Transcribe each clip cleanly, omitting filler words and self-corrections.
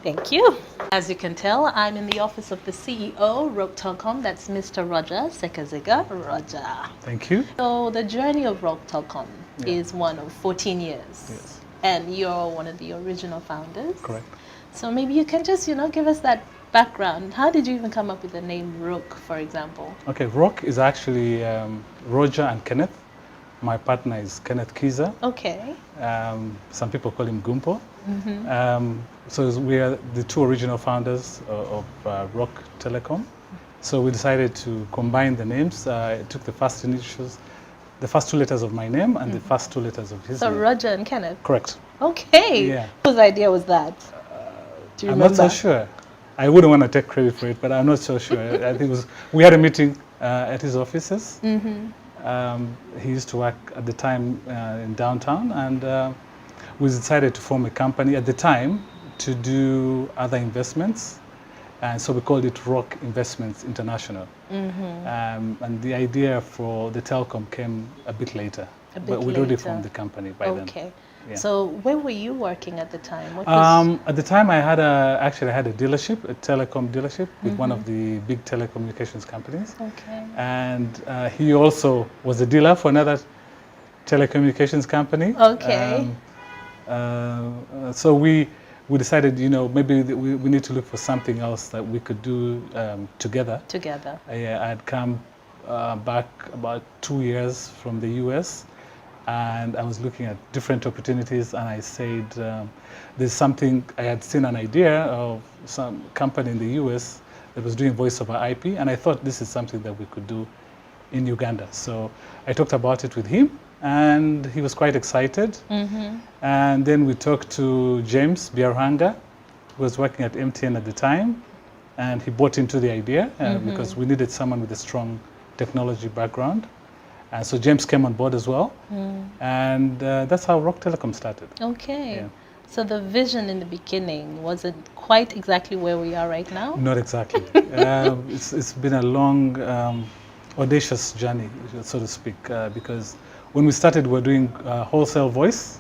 Thank you. As you can tell, I'm in the office of the CEO, Rogue Telecom. That's Mr. Roger Sekaziga. Roger. Thank you. So the journey of Rogue Telecom Yeah. is one of 14 years. Yes. And you're one of the original founders. Correct. So maybe you can just, give us that background. How did you even come up with the name Rogue, for example? Okay, Rock is actually Roger and Kenneth. My partner is Kenneth Kiza. Okay. Some people call him Gumpo. So we are the two original founders of Rock Telecom. So we decided to combine the names. I took the first initials, the first two letters of my name and the first two letters of his So name. Roger and Kenneth. Correct. Okay. Yeah. Whose idea was that? Do you I'm remember? not so sure. I wouldn't want to take credit for it, but I'm not so sure. I think we had a meeting at his offices. He used to work at the time in downtown, and we decided to form a company at the time to do other investments. And so we called it Rock Investments International. And the idea for the telecom came a bit later. A bit But we'd already later. formed the company by then. Okay. Yeah. So where were you working at the time? What was At the time, I had a dealership, a telecom dealership with one of the big telecommunications companies. okay. And he also was a dealer for another telecommunications company. Okay. So we decided, maybe we need to look for something else that we could do together. Together. I had come back about 2 years from the US, and I was looking at different opportunities, and I said, there's something, I had seen an idea of some company in the US that was doing voice over IP, and I thought this is something that we could do in Uganda. So I talked about it with him, and he was quite excited. And then we talked to James Biarhanga, who was working at MTN at the time, and he bought into the idea because we needed someone with a strong technology background. And so James came on board as well, and that's how Rock Telecom started. Okay. Yeah. So the vision in the beginning wasn't quite exactly where we are right now? Not exactly. It's been a long, audacious journey, so to speak, because when we started, we were doing wholesale voice,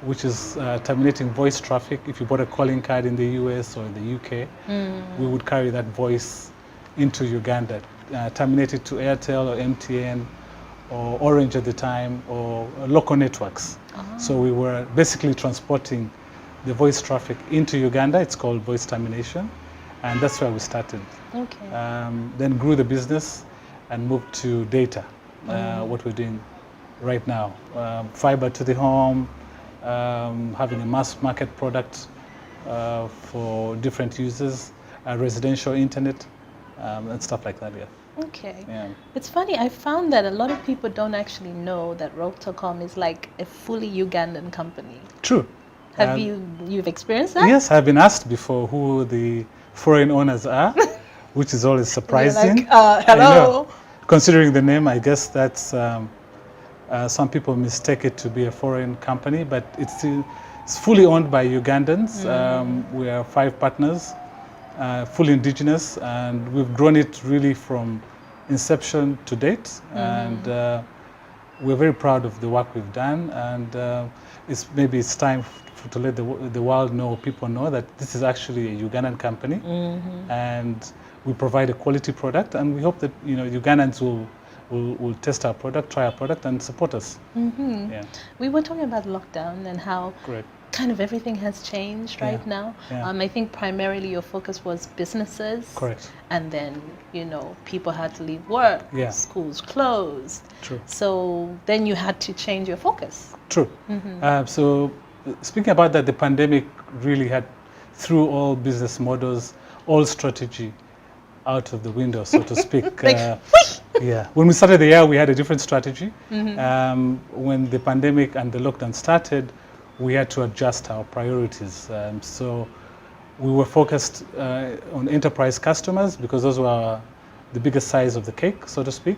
which is terminating voice traffic. If you bought a calling card in the US or in the UK, we would carry that voice into Uganda, terminate it to Airtel or MTN or Orange at the time, or local networks. So we were basically transporting the voice traffic into Uganda. It's called voice termination, and that's where we started. Okay. Then grew the business and moved to data, what we're doing right now. Fiber to the home, having a mass market product for different users, residential internet, and stuff like that, yeah. Okay. Yeah. It's funny, I found that a lot of people don't actually know that Rogue Telecom is like a fully Ugandan company. True. Have you've experienced that? Yes, I've been asked before who the foreign owners are, which is always surprising. You're like, hello. I know. Considering the name, I guess that's some people mistake it to be a foreign company, but it's fully owned by Ugandans. We are 5 partners, fully indigenous, and we've grown it really from inception to date. And we're very proud of the work we've done. And it's time to let the world know, people know that this is actually a Ugandan company, and we provide a quality product, and we hope that Ugandans will test our product, try our product, and support us. Yeah. We were talking about lockdown and how Great. kind of everything has changed right now. Yeah. I think primarily your focus was businesses. Correct. And then, people had to leave work, Yeah. schools closed. True. So then you had to change your focus. True. So speaking about that, the pandemic really threw all business models, all strategy out of the window, so to speak. Yeah. When we started the year, we had a different strategy. When the pandemic and the lockdown started, we had to adjust our priorities. So we were focused on enterprise customers because those were the biggest size of the cake, so to speak.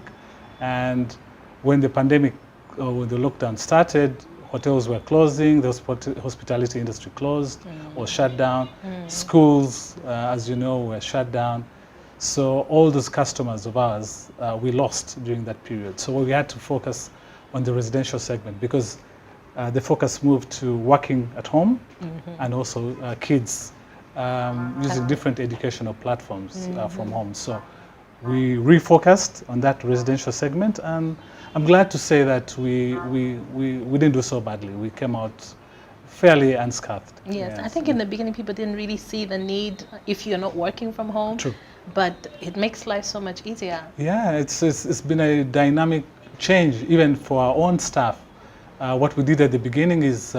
And when the pandemic or when the lockdown started, hotels were closing, the hospitality industry closed or shut down. Schools, as you know, were shut down. So all those customers of ours, we lost during that period. So we had to focus on the residential segment because the focus moved to working at home and also kids using different educational platforms from home. So we refocused on that residential segment, and I'm glad to say that we didn't do so badly. We came out fairly unscathed. Yes, I think in the beginning people didn't really see the need if you're not working from home. True. But it makes life so much easier. Yeah, it's been a dynamic change even for our own staff. What we did at the beginning is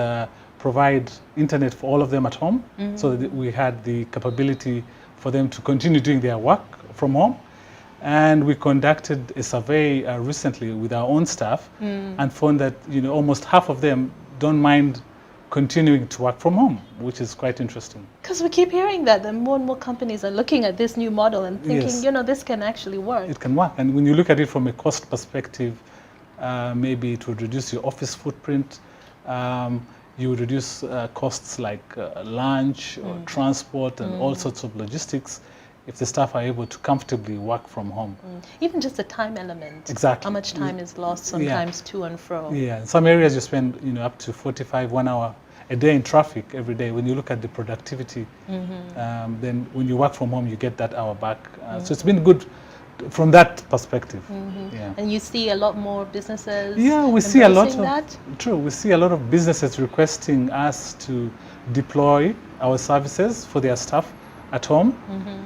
provide internet for all of them at home, so that we had the capability for them to continue doing their work from home. And we conducted a survey recently with our own staff and found that almost half of them don't mind continuing to work from home, which is quite interesting. Because we keep hearing that more and more companies are looking at this new model and thinking, Yes. this can actually work. It can work. And when you look at it from a cost perspective, maybe it would reduce your office footprint. You would reduce costs like lunch or transport and all sorts of logistics if the staff are able to comfortably work from home. Even just the time element. Exactly. How much time is lost sometimes to and fro. Yeah, in some areas you spend up to 45, 1 hour a day in traffic every day. When you look at the productivity, then when you work from home, you get that hour back. So it's been good from that perspective. Yeah. And you see a lot more businesses Yeah, we see a lot embracing of that? true. We see a lot of businesses requesting us to deploy our services for their staff at home.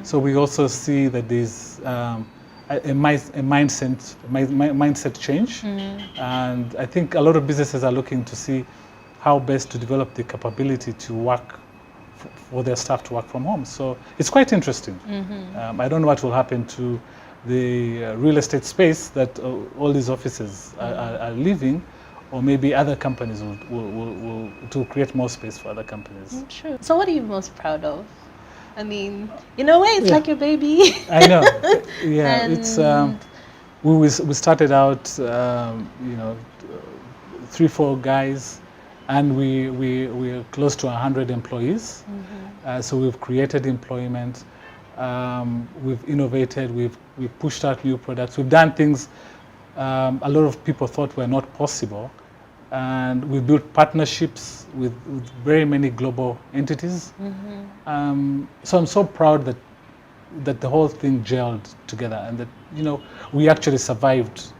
So we also see that there's a mindset change, and I think a lot of businesses are looking to see how best to develop the capability to work for their staff to work from home. So it's quite interesting. I don't know what will happen to the real estate space that all these offices are leaving, or maybe other companies will to create more space for other companies. True. So what are you most proud of? I mean, in a way, it's like your baby. I know. Yeah, And it's we started out 3-4 guys, and we're close to 100 employees. So we've created employment. We've innovated. We've pushed out new products. We've done things a lot of people thought were not possible, and we built partnerships with very many global entities. So I'm so proud that the whole thing gelled together, and that we actually survived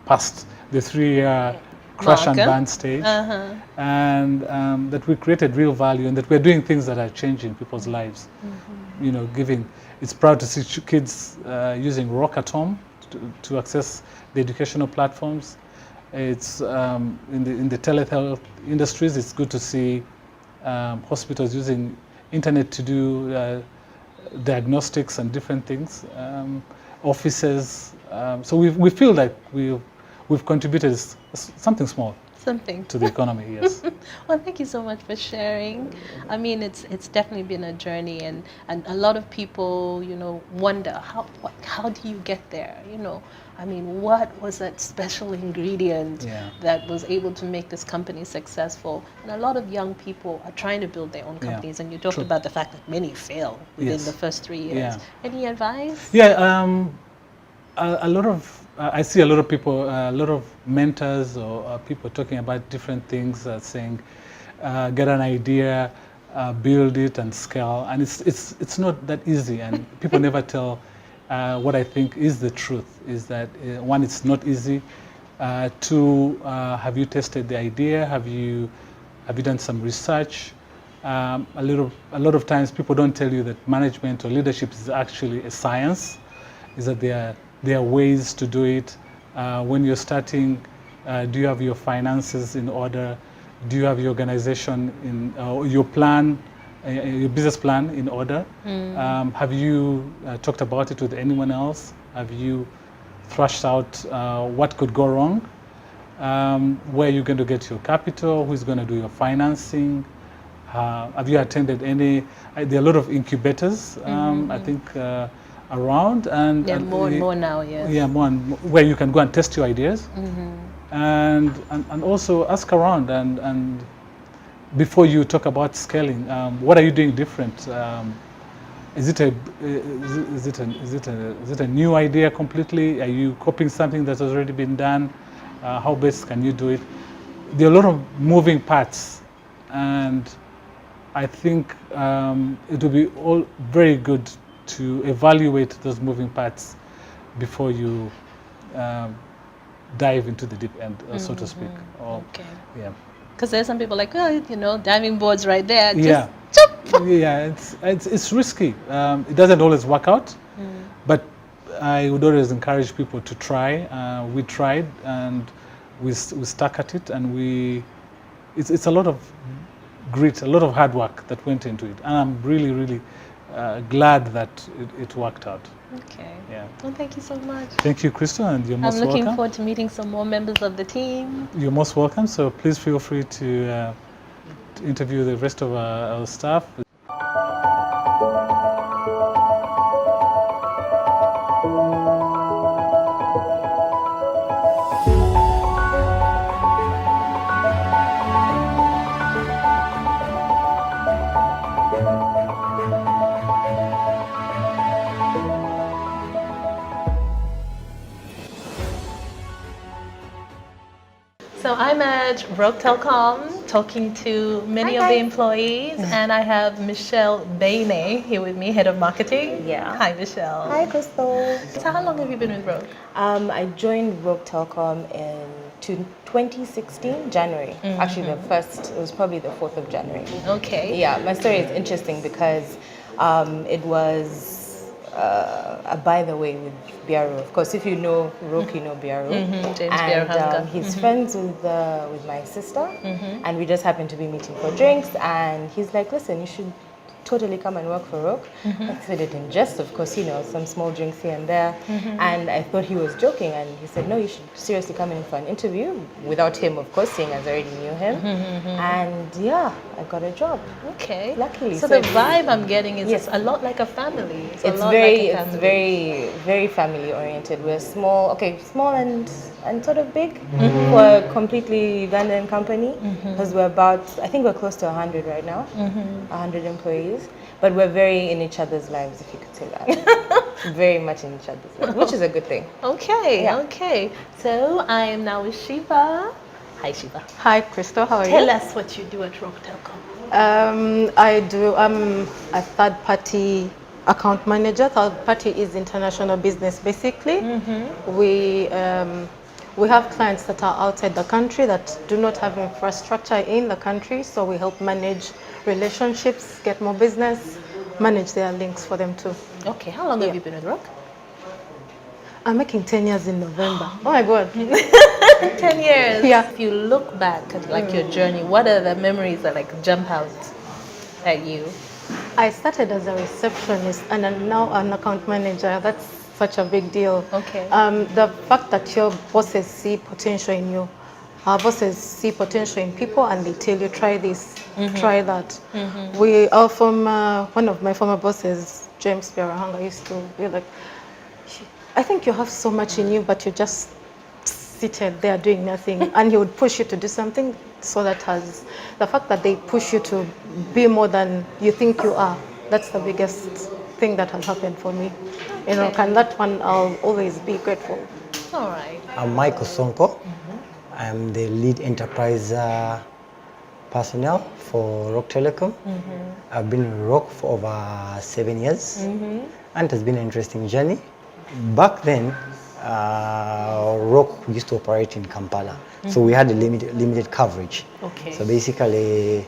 past the 3-year crash and Marker. burn stage, and that we created real value, and that we're doing things that are changing people's lives. It's proud to see kids using Rock at home to access the educational platforms. It's in the telehealth industries. It's good to see hospitals using internet to do diagnostics and different things. Offices. So we feel like we've contributed something small to the economy. Yes. Well, thank you so much for sharing. I mean, it's definitely been a journey, and a lot of people, wonder how do you get there? I mean, what was that special ingredient that was able to make this company successful? And a lot of young people are trying to build their own companies, and you talked about the fact that many fail within the first 3 years. Yeah. Any advice? Yeah, a lot of I see a lot of people, a lot of mentors or people talking about different things, saying, get an idea, build it, and scale. And it's not that easy, and people never tell. What I think is the truth is that one, it's not easy. Two, have you tested the idea? Have you done some research? A lot of times people don't tell you that management or leadership is actually a science. Is that there are ways to do it. When you're starting, do you have your finances in order? Do you have your organization your plan? Your business plan in order? Have you talked about it with anyone else? Have you thrashed out what could go wrong? Where are you going to get your capital? Who's going to do your financing? Have you attended any? There are a lot of incubators, I think, around. And More and more now, yes. Yeah, more and more, where you can go and test your ideas. And also ask around and before you talk about scaling, what are you doing different? Is it a new idea completely? Are you copying something that's already been done? How best can you do it? There are a lot of moving parts, and I think it will be all very good to evaluate those moving parts before you dive into the deep end, so to speak. Or, Okay. yeah. Because there's some people like, oh, you know, diving boards right there. Just Yeah. jump. Yeah, it's risky. It doesn't always work out, but I would always encourage people to try. We tried and we stuck at it, and it's a lot of grit, a lot of hard work that went into it, and I'm really, really glad that it worked out. Okay. Yeah. Well, thank you so much. Thank you, Crystal, and you're most I'm looking welcome. forward to meeting some more members of the team. You're most welcome. So please feel free to interview the rest of our staff. So I'm at Rogue Telecom talking to many of the employees, and I have Michelle Bainey here with me, Head of Marketing. Yeah. Hi, Michelle. Hi, Crystal. So how long have you been with Rogue? I joined Rogue Telecom in 2016, January. Actually, it was probably the 4th of January. Okay. Yeah, my story is interesting because it was a by the way with Biaro. Of course, if you know Rogue, you know Biaro. James And Biaro-Hanga. he's friends with my sister, and we just happened to be meeting for drinks. And he's like, "Listen, you should totally come and work for Rogue." I said it in jest, of course, you know, some small drinks here and there. And I thought he was joking, and he said, "No, you should seriously come in for an interview." Without him, of course, seeing as I already knew him. And yeah, I got a job. Okay. Luckily, So so the it's- vibe I'm getting is Yes. a lot like a family. It's a lot very, like a it's family. very family oriented. We're small, okay, small and sort of big for a completely Ugandan company because we're about, I think we're close to 100 right now, 100 employees. But we're very in each other's lives, if you could say that. Very much in each other's lives, which is a good thing. Okay, Yeah. okay. So I am now with Shiva. Hi, Shiva. Hi, Crystal. How are Tell you? us what you do at Rogue Telecom. I'm a third-party account manager. Third-party is international business, basically. We have clients that are outside the country that do not have infrastructure in the country, so we help manage relationships, get more business, manage their links for them too. Okay, how long have you been with Rogue? I'm making 10 years in November. Oh my God. 10 years. Yeah. If you look back at like your journey, what are the memories that like jump out at you? I started as a receptionist and I'm now an account manager. That's such a big deal. Okay. The fact that your bosses see potential in you, our bosses see potential in people and they tell you, try this, try that. We are from one of my former bosses, James Biaro-Hanga, used to be like, I think you have so much in you, but you're just seated there doing nothing. And he would push you to do something. So that has the fact that they push you to be more than you think you are. That's the biggest thing that has happened for me. You know, and that one I'll always be grateful. All right. I'm Michael Sonko. I'm the lead enterprise personnel for Rogue Telecom. I've been with Rogue for over 7 years, and it has been an interesting journey. Back then, Rogue used to operate in Kampala, so we had a limited coverage. Okay. So basically,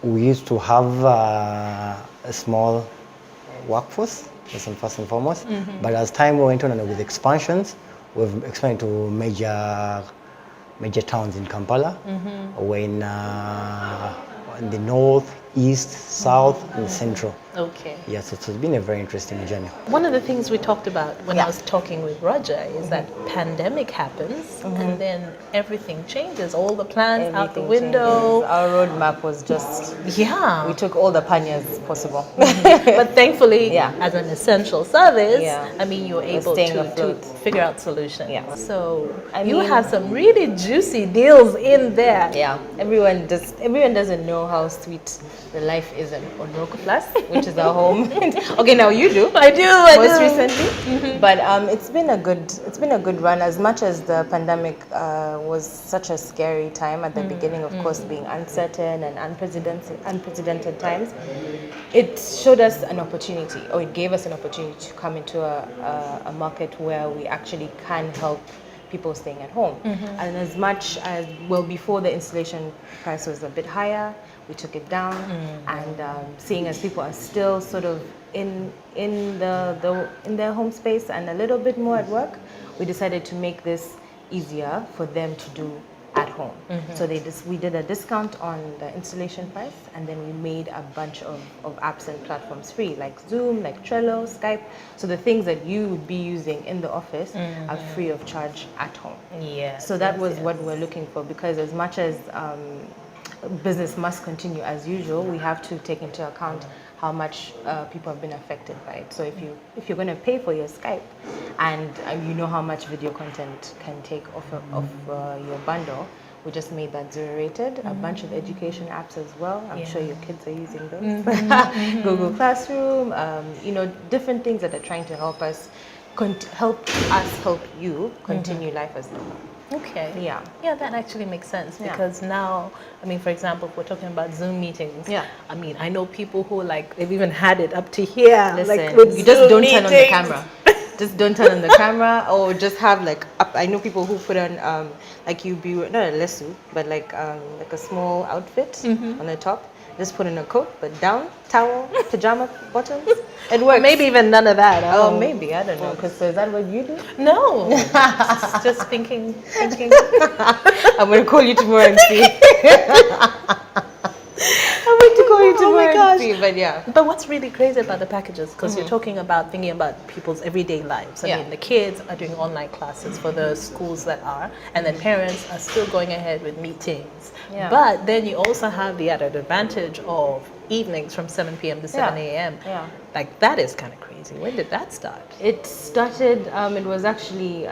we used to have a small workforce, first and foremost. But as time went on and with expansions, we've expanded to major towns in Kampala. We're in the north, east, south, and central. Okay. Yes, so it's been a very interesting journey. One of the things we talked about when I was talking with Roger is that pandemic happens and then everything changes. All the plans out the Everything window. changes. Our roadmap was just, Yeah. we took all the panyas possible. But thankfully, Yeah. as an essential service, Yeah. I mean, you're able staying to afloat. figure out solutions. Yeah. So I you mean- have some really juicy deals in there. Yeah, everyone doesn't know how sweet the life is on Roku Plus, which is our home. Okay, now you do. I do. Most recently, but it's been a good run. As much as the pandemic was such a scary time at the beginning, of course, being uncertain and unprecedented times, it showed us an opportunity, or it gave us an opportunity to come into a market where we actually can help people staying at home. And as much as, well, before the installation price was a bit higher, we took it down. And seeing as people are still sort of in their home space and a little bit more at work, we decided to make this easier for them to do at home. So we did a discount on the installation price, and then we made a bunch of apps and platforms free, like Zoom, like Trello, Skype. So the things that you would be using in the office are free of charge at home. Yeah. So that was what we're looking for, because as much as business must continue as usual, we have to take into account how much people have been affected by it. So if you're going to pay for your Skype, and you know how much video content can take off your bundle, we just made that zero rated. A bunch of education apps as well. I'm sure your kids are using those. Google Classroom, different things that are trying to help help you continue life as normal. Okay. Yeah. Yeah, that actually makes sense, Yeah. because now, I mean, for example, if we're talking about Zoom meetings, Yeah. I mean, I know people who they've even had it up to here. Listen, like with you just Zoom don't turn on the meetings. camera. Just don't turn on the camera, or just have I know people who put on not a lesu, but like a small outfit on the top. Just put in a coat, but down, towel, pajama bottoms. It works. Or maybe even none of that. Oh, maybe, I don't know. Because is that what you do? No. just thinking. I'm going to call you tomorrow and see. I'm going to call you tomorrow and see, but yeah. But what's really crazy about the packages, because you're thinking about people's everyday lives. I mean, the kids are doing online classes for the schools that are, and then parents are still going ahead with meetings. Yeah. But then you also have the added advantage of evenings from 7 p.m. to 7 a.m. Yeah. Like, that is kind of crazy. When did that start? It started, it was actually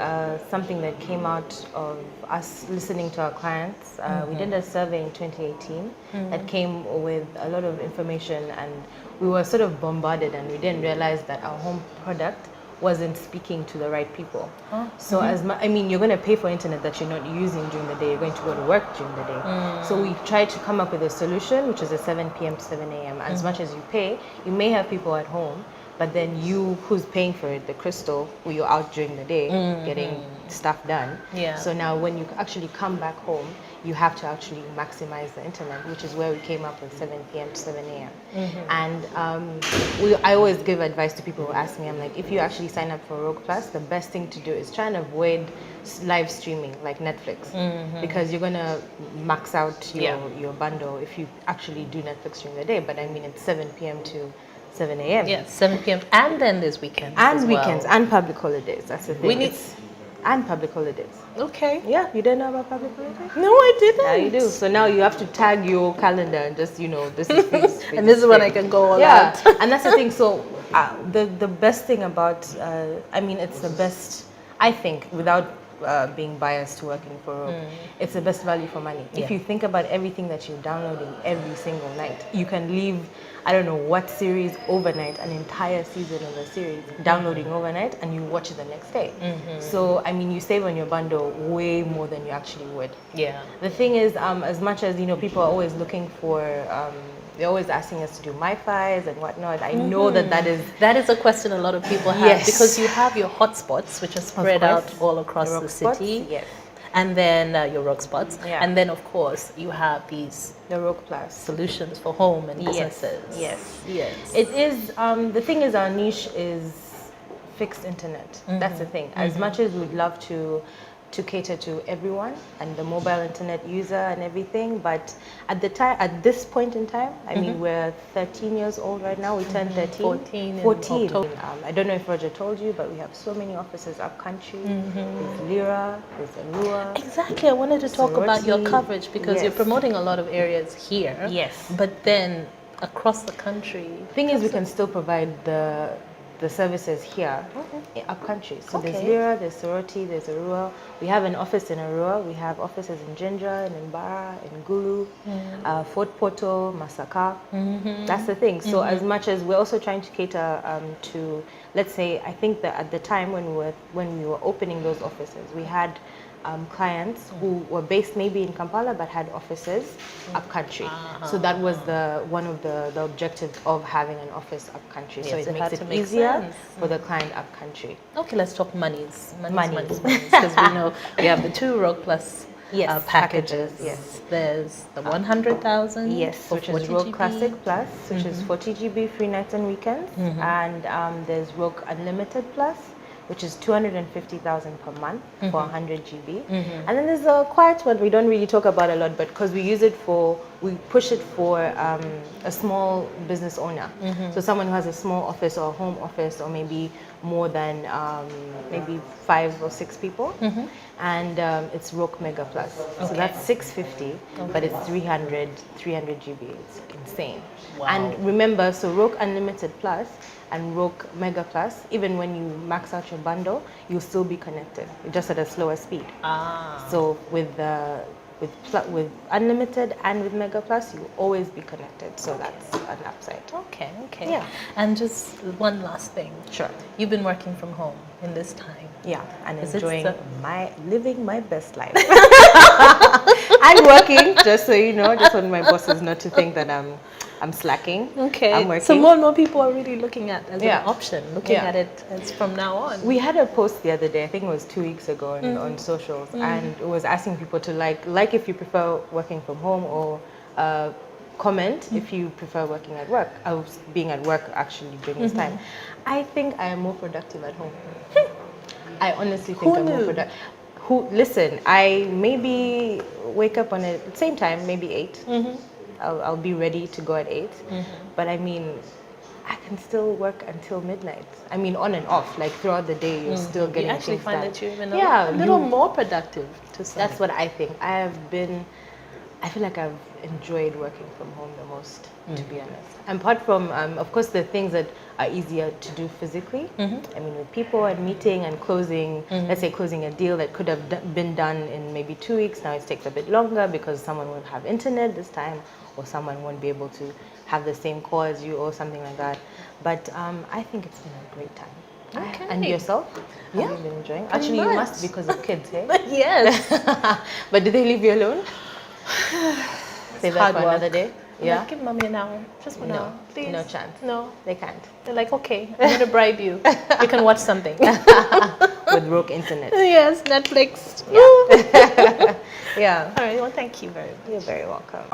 something that came out of us listening to our clients. We did a survey in 2018 that came with a lot of information, and we were sort of bombarded, and we didn't realize that our home product wasn't speaking to the right people. So you're going to pay for internet that you're not using during the day. You're going to go to work during the day. So we tried to come up with a solution, which is a 7 p.m. to 7 a.m. As much as you pay, you may have people at home, but then you, who's paying for it, the crystal, who you're out during the day getting stuff done. Yeah. So now when you actually come back home, you have to actually maximize the internet, which is where we came up with 7 p.m. to 7 a.m. And I always give advice to people who ask me, I'm like, if you actually sign up for Roku Plus, the best thing to do is try and avoid live streaming like Netflix, because you're going to max out your bundle if you actually do Netflix during the day. But I mean, it's 7 p.m. to 7 a.m. Yeah, 7 p.m. And then there's weekends And as weekends well. and public holidays. That's the thing. We need- And public holidays. Okay. Yeah, you didn't know about public holidays? No, I didn't. Yeah, you do. So now you have to tag your calendar and just, this is this. And this is when I can go all Yeah, out. and that's the thing. So the best thing about, it's the best, I think, without being biased to working for Roku, it's the best value for money. If you think about everything that you're downloading every single night, you can leave, I don't know what series overnight, an entire season of a series, downloading overnight, and you watch it the next day. So, you save on your bundle way more than you actually would. Yeah. The thing is, as much as, people are always looking for, they're always asking us to do MiFis and whatnot. I know that is a question a lot of people have. Yes. Because you have your hotspots, which are spread out course. all across The the Roku spots, city. yes. And then your Roku spots. Yeah. And then, of course, you have these The Roku Plus. solutions for home and Yes, businesses. yes. Yes. It is, the thing is, our niche is fixed internet. That's the thing. As much as we'd love to cater to everyone and the mobile internet user and everything, but at this point in time, we're 13 years old right now. We turned 13. 14 in 14. October. I don't know if Roger told you, but we have so many offices up country. There's Lira, there's Alua. Exactly. I wanted to talk about your Sorority. coverage, because you're Yes. promoting a lot of areas here. Yes. But then across the country. Thing is, we can still provide the the services here up country. So there's Okay. Lira, there's Sorority, there's Arua. We have an office in Arua. We have offices in Jinja, in Mbara, in Gulu, Fort Portal, Masaka. That's the thing. So as much as we're also trying to cater to, let's say, I think that at the time when we were opening those offices, we had clients who were based maybe in Kampala but had offices up country. So that was one of the objectives of having an office up country. So Yes, it it had makes to it make easier sense. for the client up country. Okay, let's talk monies. Monies. Because we know we have the 2 Rogue Plus Yes, packages. yes. There's the 100,000. Yes, for which is 40 Rogue GB. Classic Plus, which is 40 GB free nights and weekends. And there's Rogue Unlimited Plus, which is 250,000 per month for 100 GB. And then there's a quiet one we don't really talk about a lot, but because we push it for a small business owner. So someone who has a small office or a home office or maybe more than maybe 5 or 6 people. And it's Rogue Mega Plus. So that's 650, but it's 300 GB. It's insane. Wow. And remember, so Rogue Unlimited Plus and Rogue Mega Plus, even when you max out your bundle, you'll still be connected, just at a slower speed. So with Unlimited and with Mega Plus, you'll always be connected. So that's an upside. Okay. Yeah. And just one last thing. Sure. You've been working from home in this time. Yeah, and Is it enjoying so- living my best life. And working, just so you know, just want my bosses not to think that I'm slacking. Okay. I'm working. So more and more people are really looking at as Yeah. an option, looking Yeah. at it as from now on. We had a post the other day, I think it was 2 weeks ago on socials, and it was asking people to like if you prefer working from home or comment if you prefer working at work. I was being at work actually during this time. I think I am more productive at home. I honestly think I'm more knew? productive. Listen, I maybe wake up on at the same time, maybe 8. I'll be ready to go at 8. But I mean, I can still work until midnight. I mean, on and off, like throughout the day, you're still You getting actually things find done. that you're even Yeah, a little you- more productive to some. That's what I think. I feel like I've enjoyed working from home the most, to be honest. And apart from, of course, the things that are easier to do physically. I mean, with people and meeting and closing, let's say closing a deal that could have been done in maybe 2 weeks, now it takes a bit longer because someone won't have internet this time or someone won't be able to have the same call as you or something like that. But I think it's been a great time. Okay. And yourself? Yeah, Have you been enjoying? pretty Actually, you must much. because of kids, hey? Yes. But do they leave you alone? Save that hard for work. another day? Yeah. Yeah? Give mommy an hour. Just 1 hour. Please. No chance. No. They can't. They're like, okay, I'm going to bribe you. You can watch something. With broke internet. Yes, Netflix. Yeah. All right, well, thank you very much. You're very welcome.